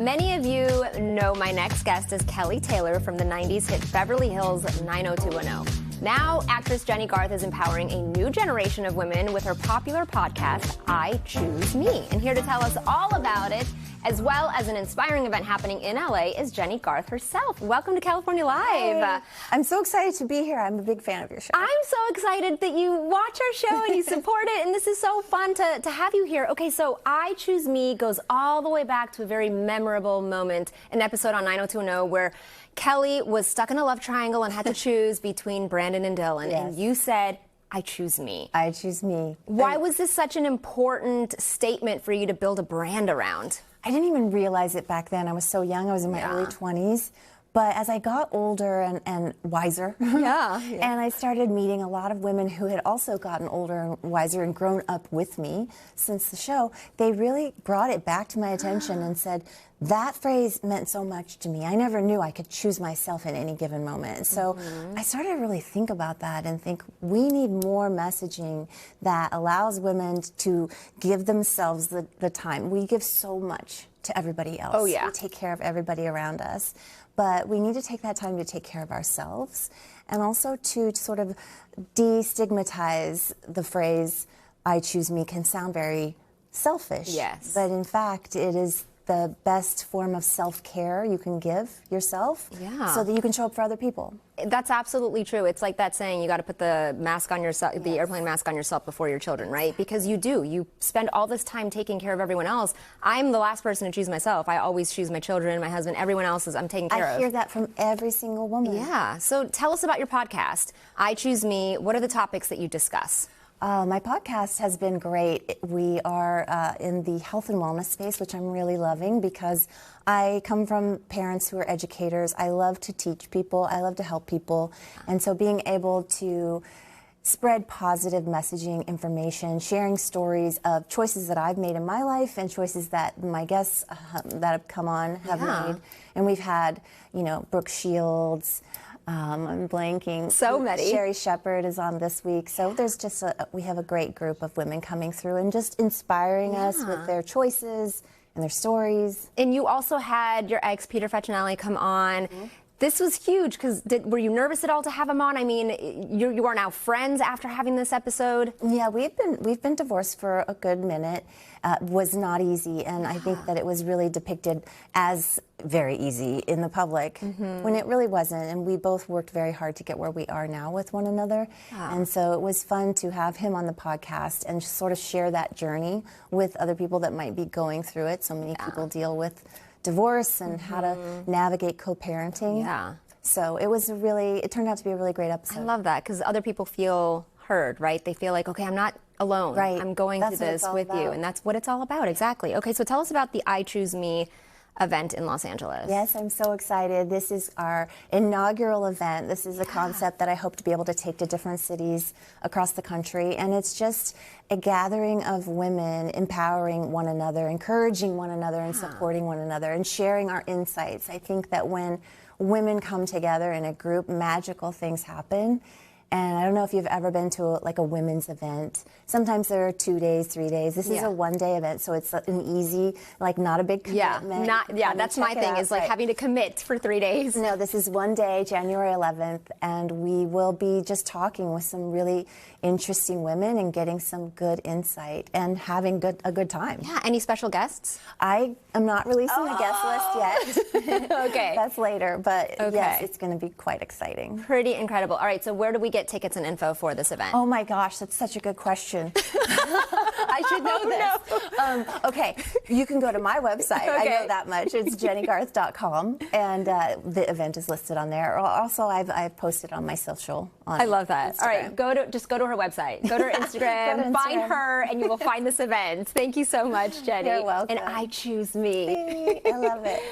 Many of you know my next guest is Kelly Taylor from the 90s hit Beverly Hills 90210. Now, actress Jennie Garth is empowering a new generation of women with her popular podcast, I Choose Me. And here to tell us all about it, as well as an inspiring event happening in LA, is Jennie Garth herself. Welcome to California Live. Hey. I'm so excited to be here. I'm a big fan of your show. I'm so excited that you watch our show and you support it, and this is so fun to have you here. Okay, so I Choose Me goes all the way back to a very memorable moment, an episode on 90210 where Kelly was stuck in a love triangle and had to choose between Brandon and Dylan, Yes. and you said, I choose me. I choose me. Why was this such an important statement for you to build a brand around? I didn't even realize it back then. I was so young. I was in my early 20s. But as I got older and wiser, and I started meeting a lot of women who had also gotten older and wiser and grown up with me since the show, they really brought it back to my attention and said, that phrase meant so much to me. I never knew I could choose myself in any given moment. So I started to really think about that and think we need more messaging that allows women to give themselves the time. We give so much to everybody else. Oh, yeah. We take care of everybody around us. But we need to take that time to take care of ourselves and also to sort of destigmatize the phrase, I choose me, can sound very selfish. Yes. But in fact, it is the best form of self-care you can give yourself so that you can show up for other people. That's absolutely true. It's like that saying, you got to put the mask on yourself, the airplane mask on yourself before your children, right? Because you do. You spend all this time taking care of everyone else. I'm the last person to choose myself. I always choose my children, my husband, everyone else I'm taking care of. I hear that from every single woman. Yeah. So tell us about your podcast, I Choose Me. What are the topics that you discuss? My podcast has been great. We are in the health and wellness space, which I'm really loving because I come from parents who are educators. I love to teach people. I love to help people. And so being able to spread positive messaging, information, sharing stories of choices that I've made in my life and choices that my guests that have come on have made. And we've had, Brooke Shields, I'm blanking. So many. Sherry Shepherd is on this week. So there's just we have a great group of women coming through and just inspiring us with their choices and their stories. And you also had your ex, Peter Facinelli, come on. This was huge because were you nervous at all to have him on? I mean, you are now friends after having this episode. Yeah, we've been divorced for a good minute. Was not easy, and I think that it was really depicted as very easy in the public when it really wasn't. And we both worked very hard to get where we are now with one another. And so it was fun to have him on the podcast and sort of share that journey with other people that might be going through it. So many people deal with divorce and how to navigate co-parenting. Yeah. So it turned out to be a really great episode. I love that because other people feel heard, right? They feel like, okay, I'm not alone. Right. I'm going through this with you. And that's what it's all about. Exactly. Okay, so tell us about the I Choose Me event in Los Angeles. Yes, I'm so excited. This is our inaugural event. This is a concept that I hope to be able to take to different cities across the country. And it's just a gathering of women empowering one another, encouraging one another, and supporting one another, and sharing our insights. I think that when women come together in a group, magical things happen. And I don't know if you've ever been to a women's event. Sometimes there are 2 days, 3 days. This is a one-day event, so it's an easy, not a big commitment. That's my thing, is having to commit for 3 days. No, this is one day, January 11th, and we will be just talking with some really interesting women and getting some good insight and having a good time. Yeah, any special guests? I am not releasing a guest list yet. Okay. That's later, but yes, it's going to be quite exciting. Pretty incredible. All right, so where do we get tickets and info for this event? Oh my gosh, that's such a good question. I should know this. Okay, you can go to my website. I know that much. It's jenniegarth.com, and the event is listed on there. Also, I've posted on my social. I love that. Instagram. All right, just go to her website. Go to her Instagram, find her, and you will find this event. Thank you so much, Jennie. You're welcome. And I Choose Me. I love it.